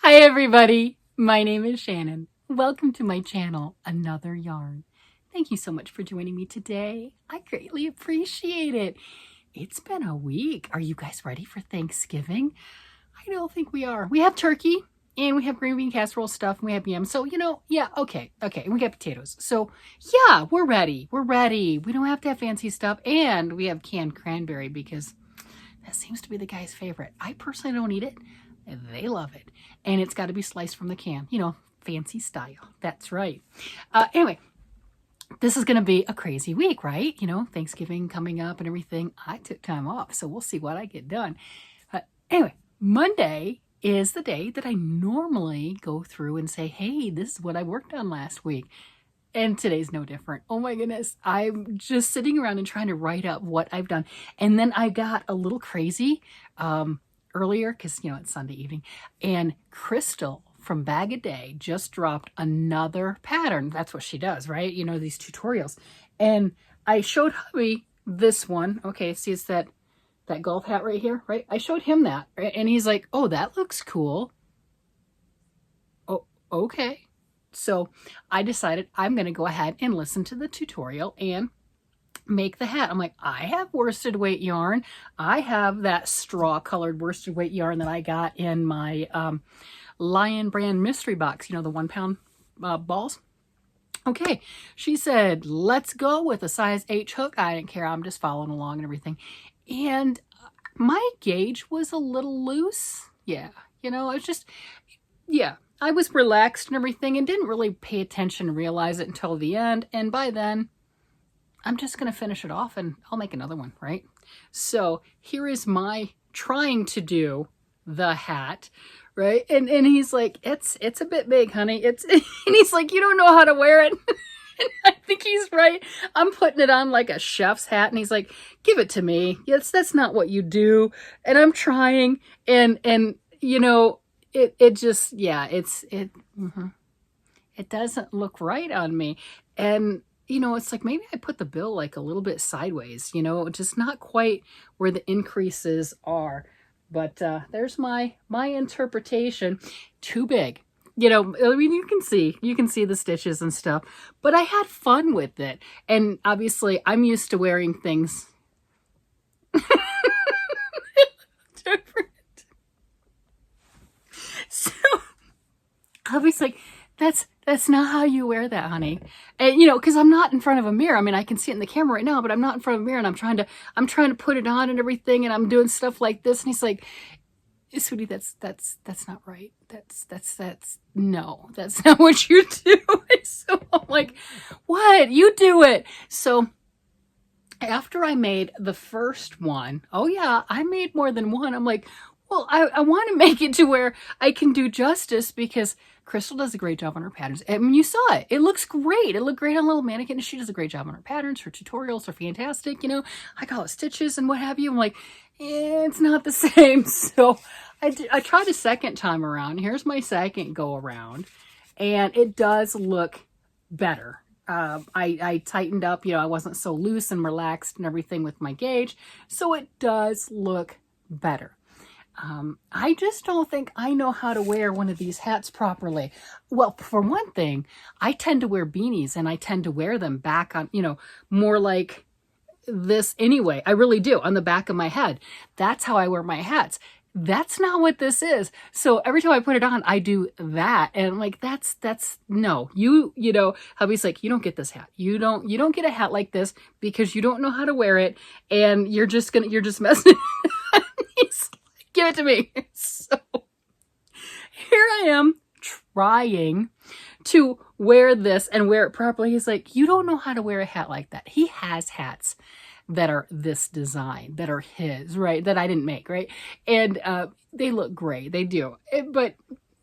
Hi everybody, my name is Shannon. Welcome to my channel, Another Yarn. Thank you so much for joining me today. I greatly appreciate it. It's been a week. Are you guys ready for Thanksgiving? I don't think we are. We have turkey and we have green bean casserole stuff and we have yams. So, yeah, okay. We got potatoes. So, yeah, we're ready. We're ready. We don't have to have fancy stuff. And we have canned cranberry because that seems to be the guy's favorite. I personally don't eat it. They love it. And it's got to be sliced from the can. Fancy style. That's right. Anyway, this is going to be a crazy week, right? Thanksgiving coming up and everything. I took time off, so we'll see what I get done. Anyway, Monday is the day that I normally go through and say, hey, this is what I worked on last week. And today's no different. Oh my goodness. I'm just sitting around and trying to write up what I've done. And then I got a little crazy earlier because, it's Sunday evening. And Crystal from Bag a Day just dropped another pattern. That's what she does, right? These tutorials. And I showed hubby this one. Okay, see, it's that golf hat right here, right? I showed him that, right? And he's like, oh, that looks cool. Oh, okay. So I decided I'm going to go ahead and listen to the tutorial and make the hat. I'm like, I have worsted weight yarn. I have that straw colored worsted weight yarn that I got in my Lion brand mystery box, the 1 pound balls. Okay, she said, let's go with a size H hook. I didn't care. I'm just following along and everything. And my gauge was a little loose. Yeah, it's just, yeah. I was relaxed and everything and didn't really pay attention and realize it until the end. And by then, I'm just going to finish it off and I'll make another one, right? So here is my trying to do the hat, right? And he's like, it's a bit big, honey. And he's like, you don't know how to wear it. And I think he's right. I'm putting it on like a chef's hat. And he's like, give it to me. Yes, that's not what you do. And I'm trying. And it just, yeah, it doesn't look right on me. And, it's like, maybe I put the bill like a little bit sideways, just not quite where the increases are. But there's my interpretation. Too big. I mean, you can see the stitches and stuff, but I had fun with it. And obviously I'm used to wearing things different. So I was like, that's not how you wear that, honey. And because I'm not in front of a mirror. I mean, I can see it in the camera right now, but I'm not in front of a mirror and I'm trying to put it on and everything, and I'm doing stuff like this. And he's like, sweetie, that's not right. No, that's not what you do. So I'm like, what? You do it. So after I made the first one, oh yeah, I made more than one. I'm like, well, I want to make it to where I can do justice because Crystal does a great job on her patterns. I mean, you saw it. It looks great. It looked great on Little Mannequin. She does a great job on her patterns. Her tutorials are fantastic. I call it stitches and what have you. I'm like, it's not the same. So I tried a second time around. Here's my second go around. And it does look better. I tightened up. I wasn't so loose and relaxed and everything with my gauge. So it does look better. I just don't think I know how to wear one of these hats properly. Well, for one thing, I tend to wear beanies and I tend to wear them back on, more like this anyway. I really do, on the back of my head. That's how I wear my hats. That's not what this is. So every time I put it on, I do that. And I'm like, that's no, hubby's like, you don't get this hat. You don't get a hat like this because you don't know how to wear it. And you're just messing. He's give it to me. So here I am trying to wear this and wear it properly. He's like, you don't know how to wear a hat like that. He has hats that are this design, that are his, right? That I didn't make, right? And they look great. They do. But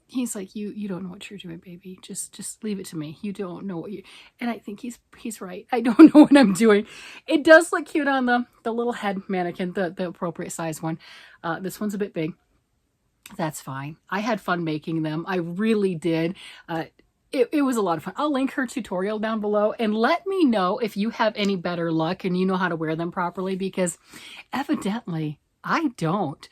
he's like, you don't know what you're doing, baby. Just leave it to me. You don't know what you... And I think he's right. I don't know what I'm doing. It does look cute on the little head mannequin, the appropriate size one. This one's a bit big. That's fine. I had fun making them. I really did. It was a lot of fun. I'll link her tutorial down below and let me know if you have any better luck and you know how to wear them properly, because evidently I don't.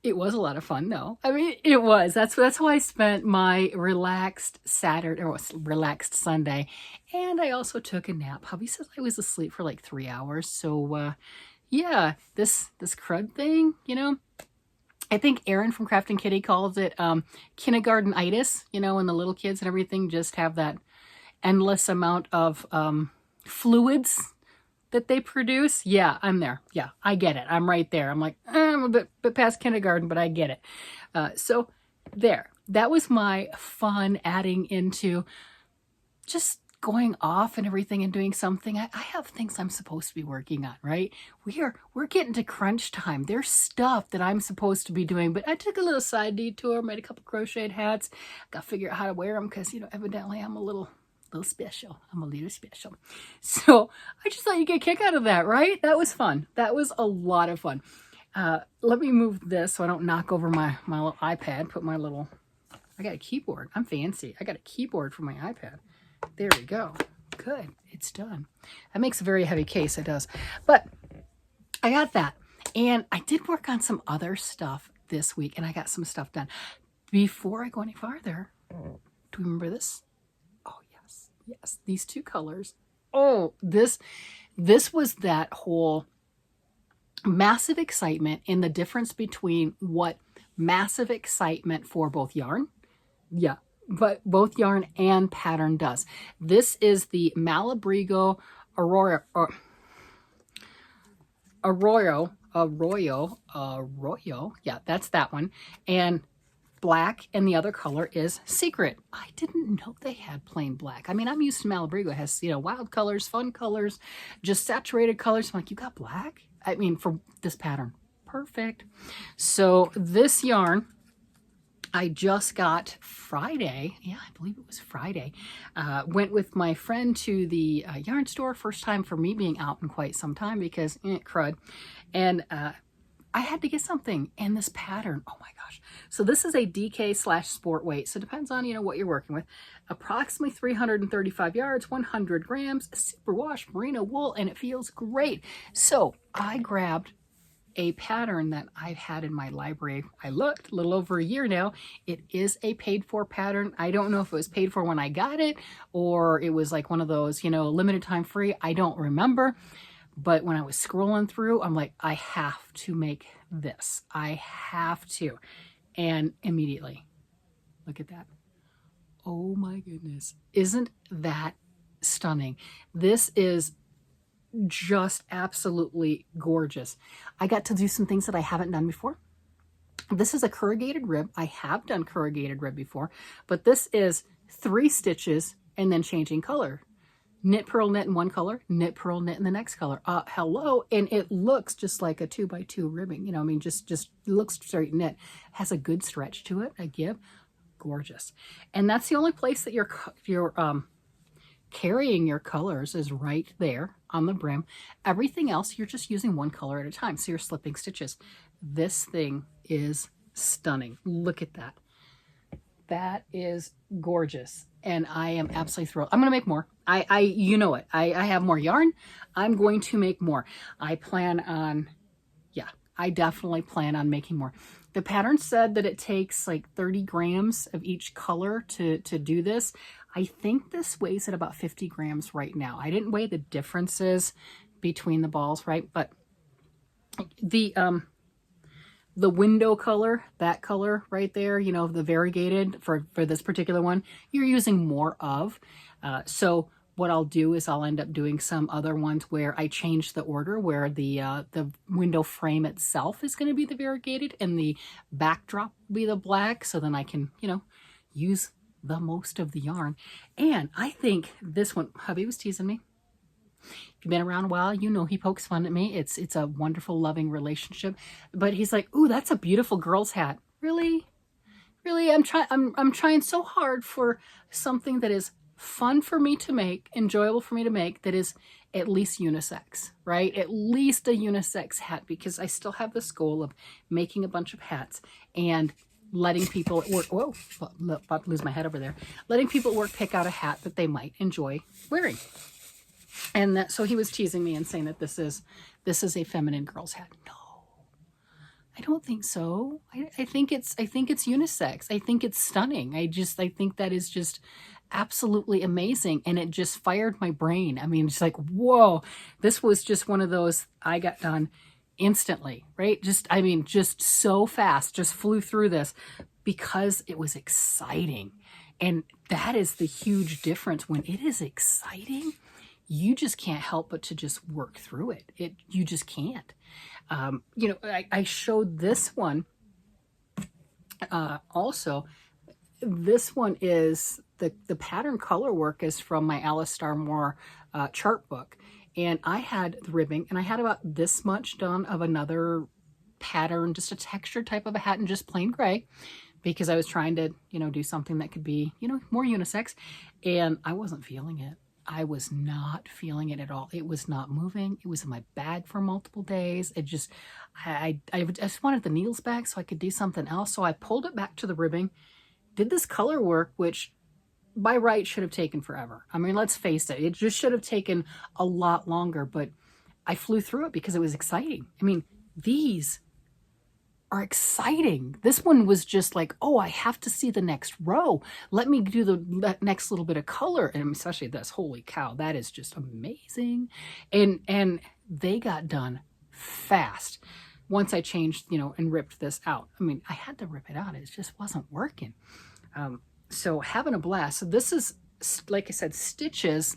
It was a lot of fun, though. I mean, it was. That's how I spent my relaxed Saturday, or relaxed Sunday. And I also took a nap. Hubby says I was asleep for like 3 hours. So, yeah, this crud thing, you know, I think Erin from Crafting Kitty calls it kindergarten-itis, you know, and the little kids and everything just have that endless amount of fluids that they produce. Yeah, I'm there. Yeah, I get it. I'm right there. I'm like, I'm a bit past kindergarten, but I get it. So there, that was my fun adding into just going off and everything and doing something. I have things I'm supposed to be working on, right? We're getting to crunch time. There's stuff that I'm supposed to be doing, but I took a little side detour, made a couple crocheted hats, got to figure out how to wear them because, you know, evidently I'm a little special. I'm a little special. So I just thought you'd get a kick out of that, right? That was fun. That was a lot of fun. Let me move this so I don't knock over my little iPad. Put my little, I got a keyboard. I'm fancy. I got a keyboard for my iPad. There we go. Good. It's done. That makes a very heavy case. It does. But I got that. And I did work on some other stuff this week, and I got some stuff done. Before I go any farther, do you remember this? Yes, these two colors. Oh, this was that whole massive excitement in the difference between what massive excitement for both yarn. Yeah, but both yarn and pattern does. This is the Malabrigo Arroyo. Yeah, that's that one. And black, and the other color is Secret. I didn't know they had plain black. I mean, I'm used to Malabrigo. It has, you know, wild colors, fun colors, just saturated colors. I'm like, you got black? I mean, for this pattern. Perfect. So this yarn I just got Friday. Yeah, I believe it was Friday. Went with my friend to the yarn store. First time for me being out in quite some time because crud. And I had to get something, and this pattern, oh my gosh. So this is a DK/sport weight. So it depends on, you know, what you're working with. Approximately 335 yards, 100 grams, superwash merino wool, and it feels great. So I grabbed a pattern that I've had in my library. I looked a little over a year now. It is a paid for pattern. I don't know if it was paid for when I got it or it was like one of those, you know, limited time free. I don't remember. But when I was scrolling through, I'm like, I have to make this. I have to. And immediately, look at that. Oh my goodness. Isn't that stunning? This is just absolutely gorgeous. I got to do some things that I haven't done before. This is a corrugated rib. I have done corrugated rib before, but this is 3 stitches and then changing color. Knit, purl, knit in one color, knit, purl, knit in the next color. Hello. And it looks just like a 2x2 ribbing. You know, I mean, just looks straight knit. Has a good stretch to it, a give. Gorgeous. And that's the only place that you're carrying your colors is right there on the brim. Everything else, you're just using one color at a time. So you're slipping stitches. This thing is stunning. Look at that. That is gorgeous. And I am absolutely thrilled. I'm going to make more. You know it. I have more yarn. I'm going to make more. I plan on, I definitely plan on making more. The pattern said that it takes like 30 grams of each color to do this. I think this weighs at about 50 grams right now. I didn't weigh the differences between the balls, right? But the window color, that color right there, you know, the variegated for this particular one, you're using more of. So what I'll do is I'll end up doing some other ones where I change the order, where the window frame itself is going to be the variegated and the backdrop will be the black. So then I can, you know, use the most of the yarn. And I think this one, hubby was teasing me. If you've been around a while, you know he pokes fun at me. It's a wonderful, loving relationship. But he's like, "Ooh, that's a beautiful girl's hat." Really? Really? I'm trying so hard for something that is fun for me to make, enjoyable for me to make, that is at least unisex, right? At least a unisex hat, because I still have this goal of making a bunch of hats and letting people at work, whoa, about to lose my head over there, letting people at work pick out a hat that they might enjoy wearing. And that, so he was teasing me and saying that this is a feminine girl's hat. No, I don't think so. I think it's unisex. I think it's stunning. I think that is just absolutely amazing. And it just fired my brain. I mean, it's like, whoa, this was just one of those I got done instantly, right? Just so fast, just flew through this because it was exciting. And that is the huge difference. When it is exciting, you just can't help but to just work through it. You just can't. I showed this one also. This one is the pattern color work is from my Alice Starmore chart book. And I had the ribbing, and I had about this much done of another pattern, just a textured type of a hat in just plain gray, because I was trying to, do something that could be, more unisex. And I wasn't feeling it. I was not feeling it at all. It was not moving. It was in my bag for multiple days. I just wanted the needles back so I could do something else. So I pulled it back to the ribbing, did this color work, which by right should have taken forever. I mean, let's face it. It just should have taken a lot longer, but I flew through it because it was exciting. I mean, these are exciting. This one was just like, oh, I have to see the next row. Let me do the next little bit of color. And especially this, holy cow, that is just amazing. And they got done fast. Once I changed, and ripped this out. I mean, I had to rip it out. It just wasn't working. So having a blast. So this is, like I said, stitches.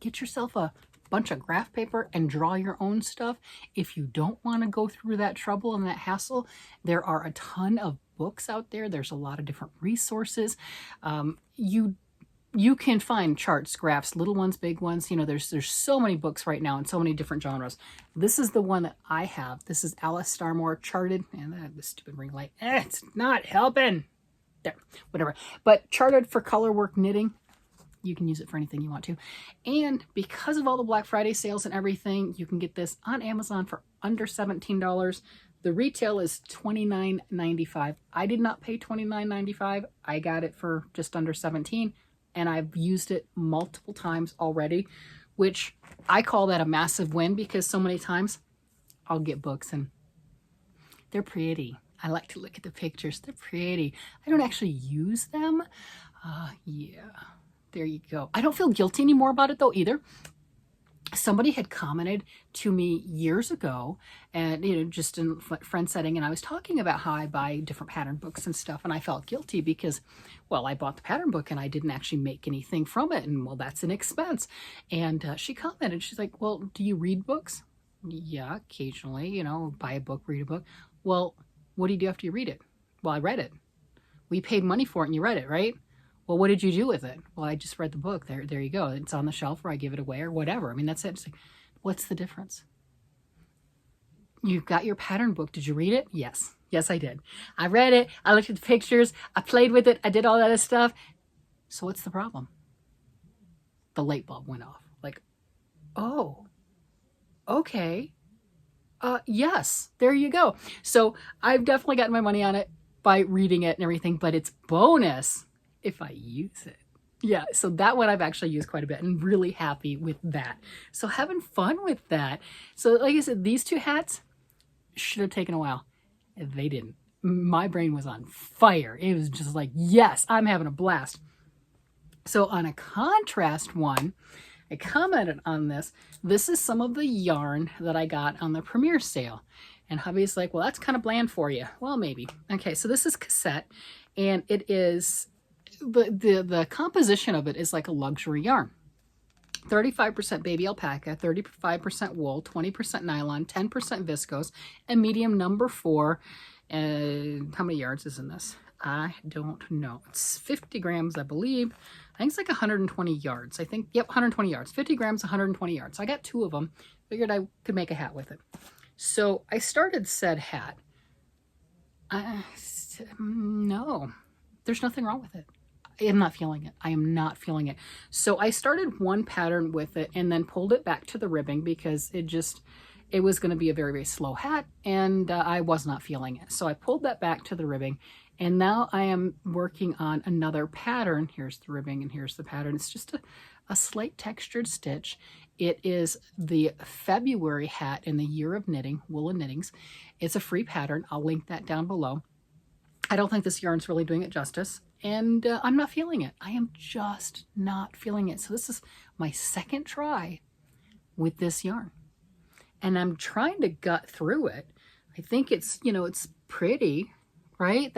Get yourself a bunch of graph paper and draw your own stuff. If you don't want to go through that trouble and that hassle, there are a ton of books out there. There's a lot of different resources. You can find charts, graphs, little ones, big ones. There's so many books right now in so many different genres. This is the one that I have. This is Alice Starmore Charted. And the stupid ring light. It's not helping. There, whatever. But Charted for color work knitting. You can use it for anything you want to. And because of all the Black Friday sales and everything, you can get this on Amazon for under $17. The retail is $29.95. I did not pay $29.95. I got it for just under $17. And I've used it multiple times already, which I call that a massive win, because so many times I'll get books and they're pretty. I like to look at the pictures. They're pretty. I don't actually use them. Yeah, there you go. I don't feel guilty anymore about it though either. Somebody had commented to me years ago, and just in friend setting, and I was talking about how I buy different pattern books and stuff, and I felt guilty because, well, I bought the pattern book and I didn't actually make anything from it, and well, that's an expense. And she commented, she's like, well, do you read books? Yeah, occasionally, buy a book, read a book. Well, what do you do after you read it? Well, I read it. We paid money for it and you read it, right? Well, what did you do with it? Well, I just read the book. There you go. It's on the shelf, or I give it away, or whatever. I mean, that's it. It's like, what's the difference? You've got your pattern book. Did you read it? Yes. Yes, I did. I read it. I looked at the pictures. I played with it. I did all that other stuff. So what's the problem? The light bulb went off. Like, oh, okay. Yes, there you go. So I've definitely gotten my money on it by reading it and everything, but it's bonus if I use it. Yeah, so that one I've actually used quite a bit and really happy with that. So having fun with that. So like I said, these two hats should have taken a while. They didn't. My brain was on fire. It was just like, yes, I'm having a blast. So on a contrast one, I commented on this. This is some of the yarn that I got on the premiere sale. And hubby's like, well, that's kind of bland for you. Well, maybe. Okay, so this is cassette, and it is, the composition of it is like a luxury yarn. 35% baby alpaca, 35% wool, 20% nylon, 10% viscose, and medium number 4. And how many yards is in this? I don't know. It's 50 grams, I believe. I think it's like 120 yards. I think, yep, 120 yards. 50 grams, 120 yards. So I got 2 of them. Figured I could make a hat with it. So I started said hat. No, there's nothing wrong with it. I am not feeling it. I am not feeling it. So I started one pattern with it and then pulled it back to the ribbing because it was going to be a very, very slow hat, and I was not feeling it. So I pulled that back to the ribbing, and now I am working on another pattern. Here's the ribbing and here's the pattern. It's just a slight textured stitch, It is the February hat in the Year of Knitting, Woolen Knittings. It's a free pattern. I'll link that down below. I don't think this yarn's really doing it justice, and I'm not feeling it. I am just not feeling it. So this is my second try with this yarn, and I'm trying to gut through it. I think it's, you know, it's pretty, right?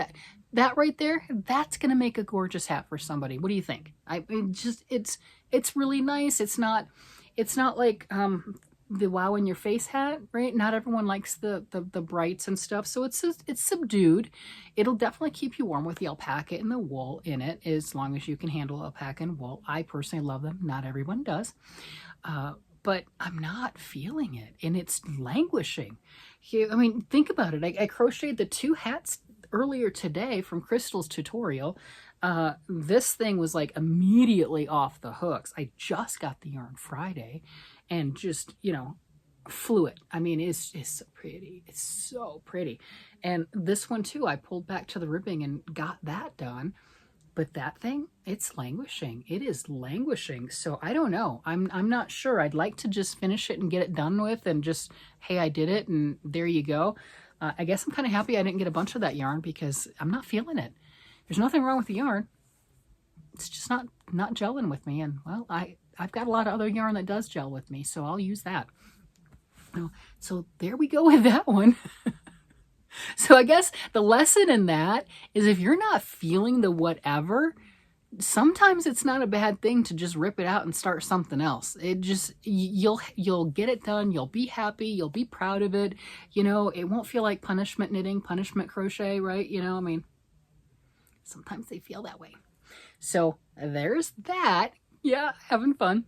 That right there, that's gonna make a gorgeous hat for somebody. What do you think? It's really nice. It's not like the wow in your face hat, right? Not everyone likes the brights and stuff, so it's subdued. It'll definitely keep you warm with the alpaca and the wool in it, as long as you can handle alpaca and wool. I personally love them. Not everyone does. But I'm not feeling it, and it's languishing. I mean, think about it. I crocheted the 2 hats earlier today from Crystal's tutorial. This thing was like immediately off the hooks. I just got the yarn Friday and just, you know, flew it. I mean, it's so pretty. It's so pretty. And this one too, I pulled back to the ribbing and got that done. But that thing, it's languishing. It is languishing. So I don't know. I'm not sure. I'd like to just finish it and get it done with and just, hey, I did it and there you go. I guess I'm kind of happy I didn't get a bunch of that yarn because I'm not feeling it. There's nothing wrong with the yarn. It's just not gelling with me. And well, I've got a lot of other yarn that does gel with me, so I'll use that. So there we go with that one. So I guess the lesson in that is if you're not feeling the whatever, sometimes it's not a bad thing to just rip it out and start something else. It just, you'll get it done. You'll be happy. You'll be proud of it. You know, it won't feel like punishment knitting, punishment crochet, right? You know, I mean, sometimes they feel that way. So there's that. Yeah, having fun.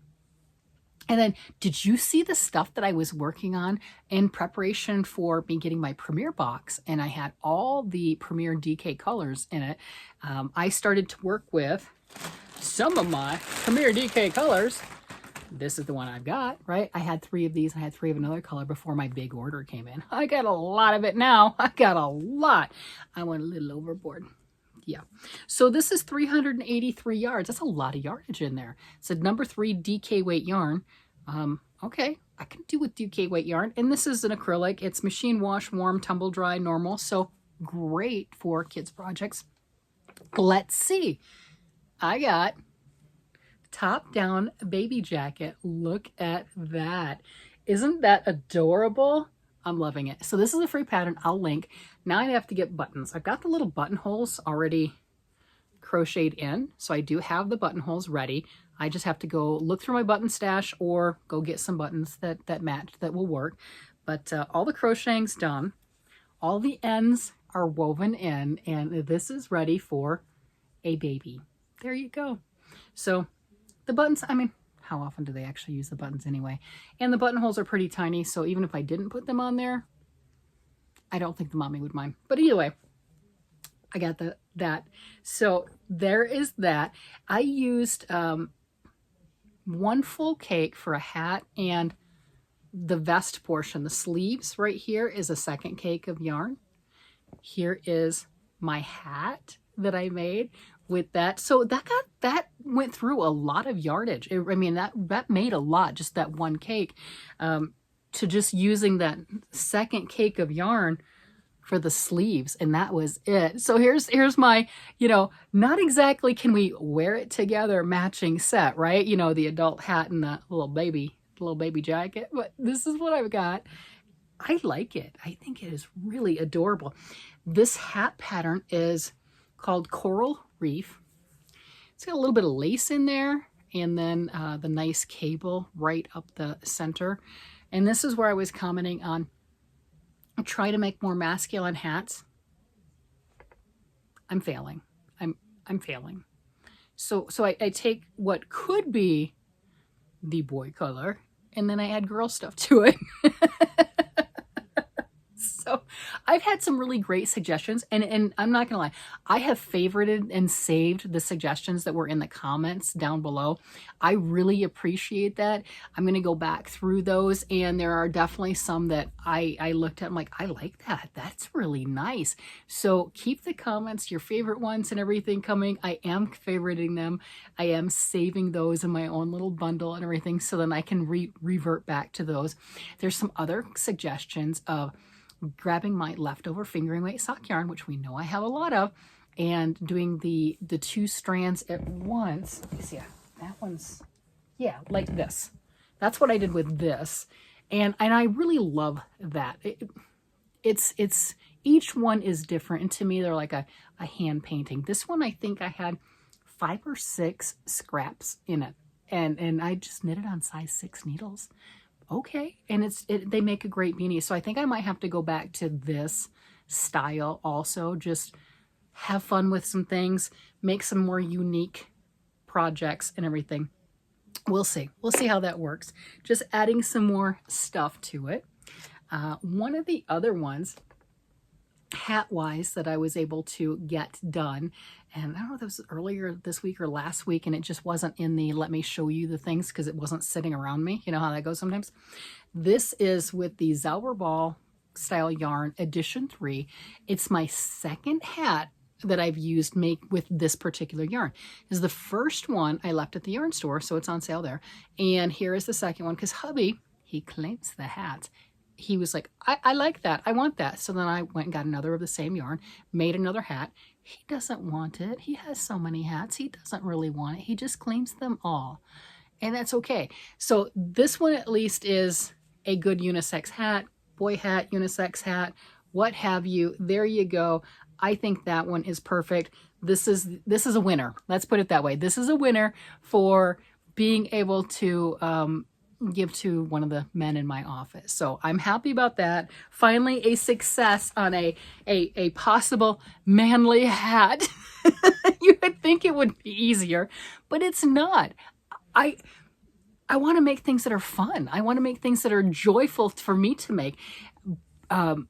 And then, did you see the stuff that I was working on in preparation for me getting my Premier box? And I had all the Premier DK colors in it. I started to work with some of my Premier DK colors. This is the one I've got, right? I had 3 of these. I had 3 of another color before my big order came in. I got a lot of it now. I got a lot. I went a little overboard. Yeah. So this is 383 yards. That's a lot of yardage in there. It's a number 3 DK weight yarn. Okay, I can do with DK weight yarn. And this is an acrylic. It's machine wash, warm, tumble dry, normal. So great for kids projects. Let's see. I got top down baby jacket. Look at that. Isn't that adorable? I'm loving it. So this is a free pattern. I'll link. Now I have to get buttons. I've got the little buttonholes already crocheted in. So I do have the buttonholes ready. I just have to go look through my button stash or go get some buttons that match, that will work. But all the crocheting's done. All the ends are woven in, and this is ready for a baby. There you go. So the buttons, I mean, how often do they actually use the buttons anyway? And the buttonholes are pretty tiny, so even if I didn't put them on there, I don't think the mommy would mind. But either way, I got that. So there is that. I used 1 full cake for a hat, and the vest portion, the sleeves right here, is a 2nd cake of yarn. Here is my hat that I made with that. So that went through a lot of yardage. I mean, that made a lot, just that 1 cake, to just using that 2nd cake of yarn for the sleeves, and that was it. So here's my, you know, not exactly can we wear it together matching set, right? You know, the adult hat and the little baby jacket, but this is what I've got. I like it. I think it is really adorable. This hat pattern is called Coral Reef. It's got a little bit of lace in there, and then the nice cable right up the center. And this is where I was commenting on, try to make more masculine hats. I'm failing. I'm failing. So I take what could be the boy color, and then I add girl stuff to it. So I've had some really great suggestions, and I'm not gonna lie, I have favorited and saved the suggestions that were in the comments down below. I really appreciate that. I'm gonna go back through those, and there are definitely some that I looked at, I'm like, I like that. That's really nice. So keep the comments, your favorite ones and everything coming. I am favoriting them. I am saving those in my own little bundle and everything, so then I can revert back to those. There's some other suggestions of grabbing my leftover fingering weight sock yarn, which we know I have a lot of, and doing the 2 strands at once. You see, that one's, yeah, like this. That's what I did with this. And I really love that. It's each one is different. And to me, they're like a hand painting. This one, I think I had 5 or 6 scraps in it. And I just knit it on size 6 needles. Okay. And they make a great beanie. So I think I might have to go back to this style also. Just have fun with some things, make some more unique projects and everything. We'll see. We'll see how that works. Just adding some more stuff to it. One of the other ones, hat-wise, that I was able to get done, and I don't know if it was earlier this week or last week, and it just wasn't in the let me show you the things because it wasn't sitting around me. You know how that goes sometimes. This is with the Zauberball style yarn edition 3. It's my second hat that I've used with this particular yarn. This is the first one I left at the yarn store, so it's on sale there. And here is the second one because hubby, he claims the hats. He was like, I like that. I want that. So then I went and got another of the same yarn, made another hat. He doesn't want it. He has so many hats. He doesn't really want it. He just claims them all. And that's okay. So this one at least is a good unisex hat, boy hat, unisex hat, what have you. There you go. I think that one is perfect. This is a winner. Let's put it that way. This is a winner for being able to give to one of the men in my office. So I'm happy about that. Finally, a success on a possible manly hat. You would think it would be easier, but it's not. I want to make things that are fun. I want to make things that are joyful for me to make. And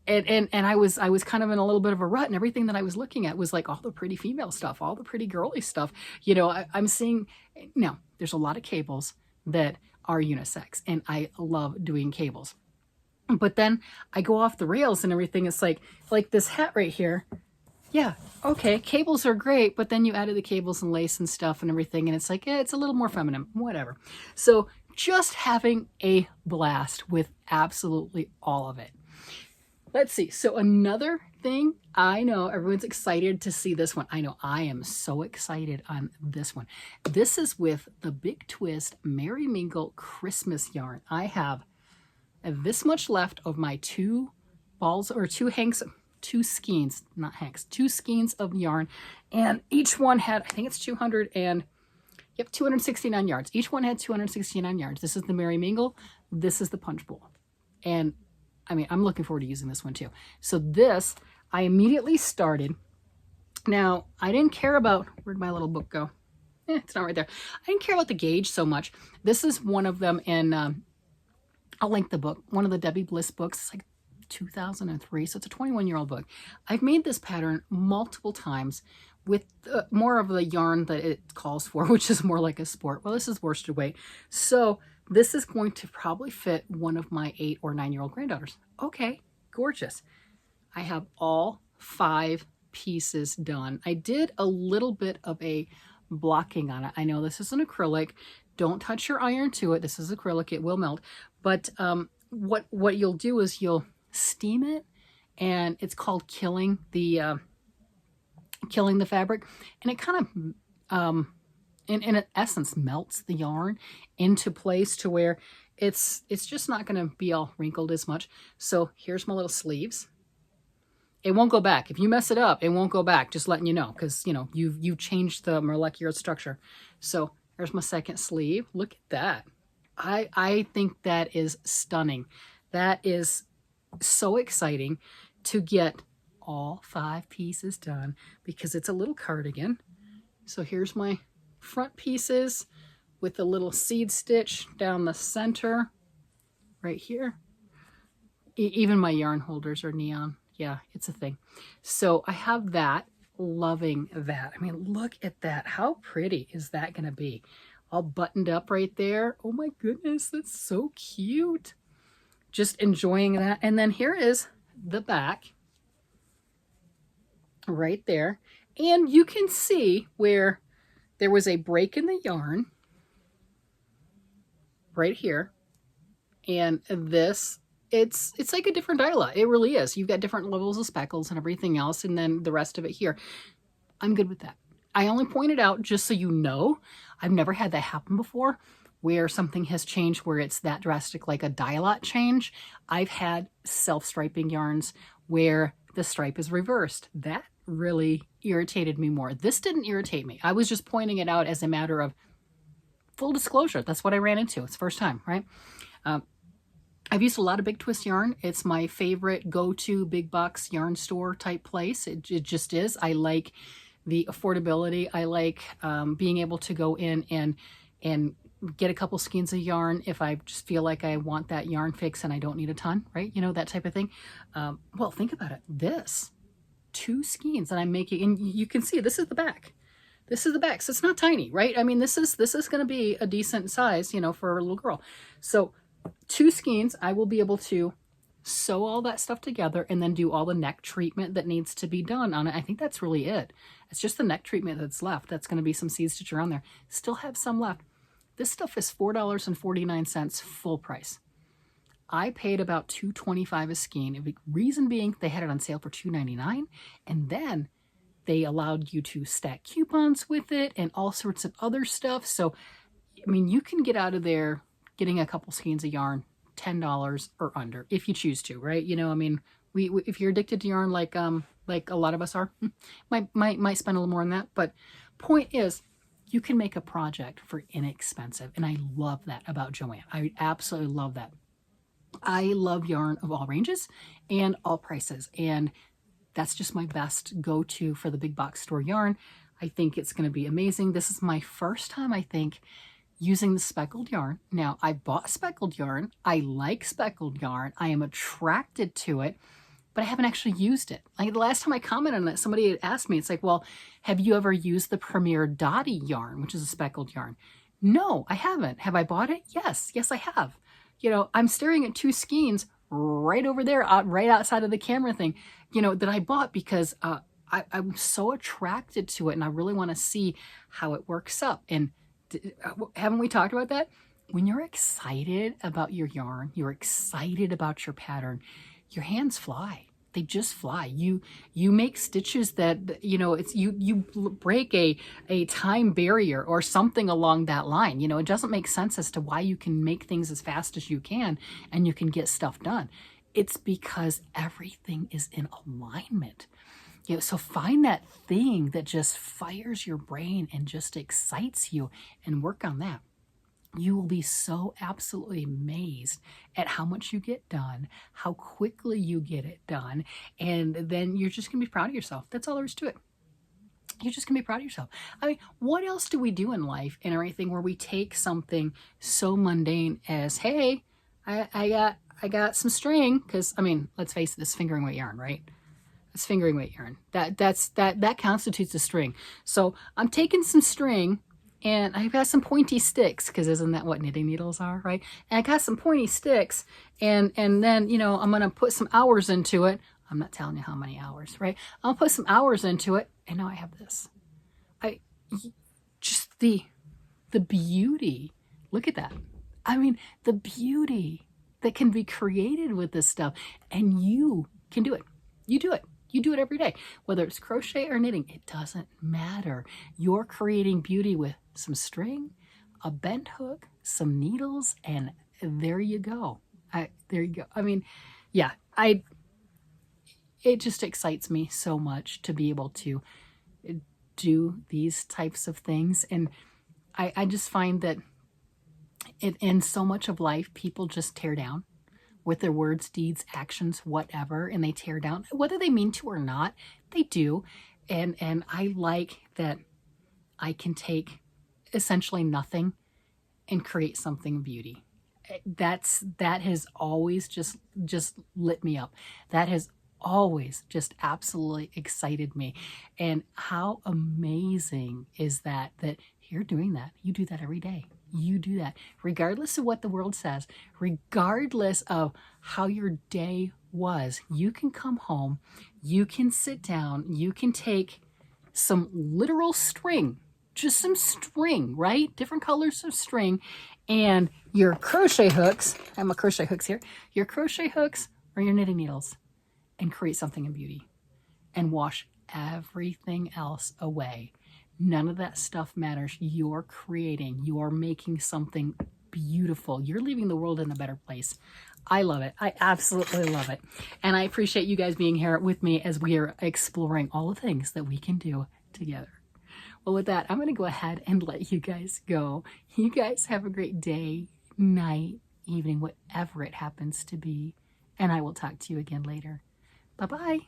I was kind of in a little bit of a rut, and everything that I was looking at was like all the pretty female stuff, all the pretty girly stuff. You know, I'm seeing now there's a lot of cables that are unisex, and I love doing cables. But then I go off the rails and everything. It's like this hat right here. Yeah, okay, cables are great, but then you added the cables and lace and stuff and everything, and it's like, it's a little more feminine, whatever. So just having a blast with absolutely all of it. Let's see. So another thing, I know everyone's excited to see this one. I know I am so excited on this one. This is with the Big Twist Merry Mingle Christmas yarn. I have this much left of my 2 balls or 2 skeins, not hanks, 2 skeins of yarn. And each one had, I think it's 269 yards. Each one had 269 yards. This is the Merry Mingle. This is the Punch Bowl. And I mean, I'm looking forward to using this one too. So this, I immediately started. Now, I didn't care about, where'd my little book go? It's not right there. I didn't care about the gauge so much. This is one of them in, I'll link the book, one of the Debbie Bliss books. It's like 2003, so it's a 21-year-old book. I've made this pattern multiple times with more of the yarn that it calls for, which is more like a sport. Well, this is worsted weight. So this is going to probably fit one of my 8 or 9-year-old granddaughters. Okay, gorgeous. I have all 5 pieces done. I did a little bit of a blocking on it. I know this is an acrylic. Don't touch your iron to it. This is acrylic. It will melt. But what you'll do is you'll steam it, and it's called killing the fabric. And it kind of in essence melts the yarn into place to where it's just not going to be all wrinkled as much. So here's my little sleeves. It won't go back. If you mess it up, it won't go back. Just letting you know, because you know you've changed the molecular structure. So here's my second sleeve. Look at that. I think that is stunning. That is so exciting to get all 5 pieces done because it's a little cardigan. So here's my front pieces with a little seed stitch down the center right here. Even my yarn holders are neon. Yeah, it's a thing. So I have that, loving that. I mean, look at that. How pretty is that going to be? All buttoned up right there. Oh my goodness, that's so cute. Just enjoying that. And then here is the back right there. And you can see where there was a break in the yarn right here. And this, it's like a different dialect. It really is. You've got different levels of speckles and everything else, and then the rest of it here. I'm good with that. I only pointed out just so you know, I've never had that happen before, where something has changed where it's that drastic, like a dialect change. I've had self-striping yarns where the stripe is reversed. That really irritated me more. This didn't irritate me. I was just pointing it out as a matter of full disclosure. That's what I ran into. It's the first time, right? I've used a lot of Big Twist yarn. It's my favorite go-to big box yarn store type place. It just is. I like the affordability. I like being able to go in and get a couple skeins of yarn if I just feel like I want that yarn fix and I don't need a ton, right? You know, that type of thing. Well, think about it. This, 2 skeins, and I'm making, and you can see this is the back. This is the back, so it's not tiny, right? I mean, this is going to be a decent size, you know, for a little girl. So 2 skeins, I will be able to sew all that stuff together and then do all the neck treatment that needs to be done on it. I think that's really it. It's just the neck treatment that's left. That's going to be some seed stitch around there. Still have some left. This stuff is $4.49 full price. I paid about $2.25 a skein. The reason being they had it on sale for $2.99, and then they allowed you to stack coupons with it and all sorts of other stuff. So, I mean, you can get out of there getting a couple skeins of yarn, $10 or under, if you choose to, right? You know, I mean, we if you're addicted to yarn like a lot of us are, might spend a little more on that. But point is, you can make a project for inexpensive, and I love that about Joann. I absolutely love that. I love yarn of all ranges and all prices, and that's just my best go-to for the big box store yarn. I think it's going to be amazing. This is my first time, I think, using the speckled yarn. Now, I bought speckled yarn. I like speckled yarn. I am attracted to it, but I haven't actually used it. Like the last time I commented on it, somebody had asked me, it's like, well, have you ever used the Premier Dottie yarn, which is a speckled yarn? No, I haven't. Have I bought it? Yes, I have. You know, I'm staring at 2 skeins right over there, right outside of the camera thing, you know, that I bought because I'm so attracted to it and I really want to see how it works up. And haven't we talked about that? When you're excited about your yarn, you're excited about your pattern, your hands fly. They just fly. You make stitches that, you know, it's you break a time barrier or something along that line. You know, it doesn't make sense as to why you can make things as fast as you can and you can get stuff done. It's because everything is in alignment. You know, so find that thing that just fires your brain and just excites you and work on that. You will be so absolutely amazed at how much you get done, how quickly you get it done, and then you're just going to be proud of yourself. That's all there is to it. You're just going to be proud of yourself. I mean, what else do we do in life and everything where we take something so mundane as, hey, I got some string, because, I mean, let's face it, this fingering weight yarn, right? It's fingering weight yarn. That constitutes a string. So I'm taking some string, and I've got some pointy sticks, because isn't that what knitting needles are, right? And I got some pointy sticks, and then, you know, I'm going to put some hours into it. I'm not telling you how many hours, right? I'll put some hours into it, and now I have this. Just the beauty. Look at that. I mean, the beauty that can be created with this stuff, and you can do it. You do it. You do it every day, whether it's crochet or knitting, it doesn't matter. You're creating beauty with some string, a bent hook, some needles, and there you go. There you go. I mean, yeah, it just excites me so much to be able to do these types of things. And I just find that in so much of life, people just tear down with their words, deeds, actions, whatever, and they tear down, whether they mean to or not, they do. And I like that I can take essentially nothing and create something of beauty. that has always just lit me up. That has always just absolutely excited me. And how amazing is that you're doing that. You do that every day. You do that regardless of what the world says, regardless of how your day was. You can come home, you can sit down, you can take some literal string, just some string, right? Different colors of string, and your crochet hooks. I have my crochet hooks here. Your crochet hooks or your knitting needles, and create something in beauty and wash everything else away. None of that stuff matters. You're creating, you're making something beautiful. You're leaving the world in a better place. I love it. I absolutely love it. And I appreciate you guys being here with me as we are exploring all the things that we can do together. Well, with that, I'm going to go ahead and let you guys go. You guys have a great day, night, evening, whatever it happens to be. And I will talk to you again later. Bye-bye.